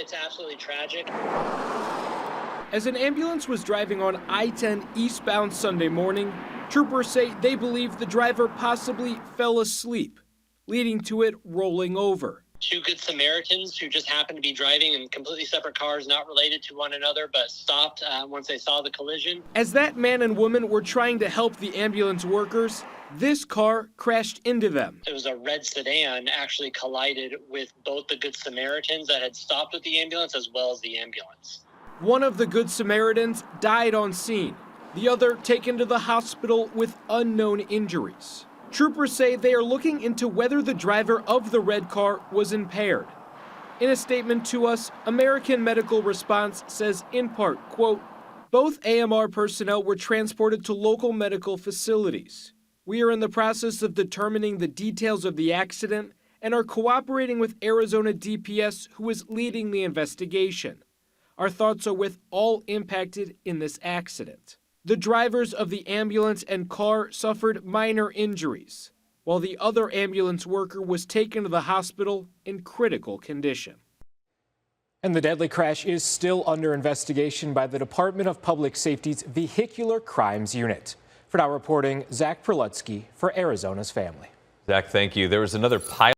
It's absolutely tragic. As an ambulance was driving on I-10 eastbound Sunday morning, troopers say they believe the driver possibly fell asleep, leading to it rolling over. Two Good Samaritans who just happened to be driving in completely separate cars, not related to one another, but stopped once they saw the collision. As that man and woman were trying to help the ambulance workers, this car crashed into them. It was a red sedan actually collided with both the Good Samaritans that had stopped with the ambulance as well as the ambulance. One of the Good Samaritans died on scene, the other taken to the hospital with unknown injuries. Troopers say they are looking into whether the driver of the red car was impaired. In a statement to us, American Medical Response says in part, quote, both AMR personnel were transported to local medical facilities. We are in the process of determining the details of the accident and are cooperating with Arizona DPS, who is leading the investigation. Our thoughts are with all impacted in this accident. The drivers of the ambulance and car suffered minor injuries, while the other ambulance worker was taken to the hospital in critical condition. And the deadly crash is still under investigation by the Department of Public Safety's Vehicular Crimes Unit. For now reporting, Zach Perlutsky for Arizona's Family. Zach, thank you. There was another pilot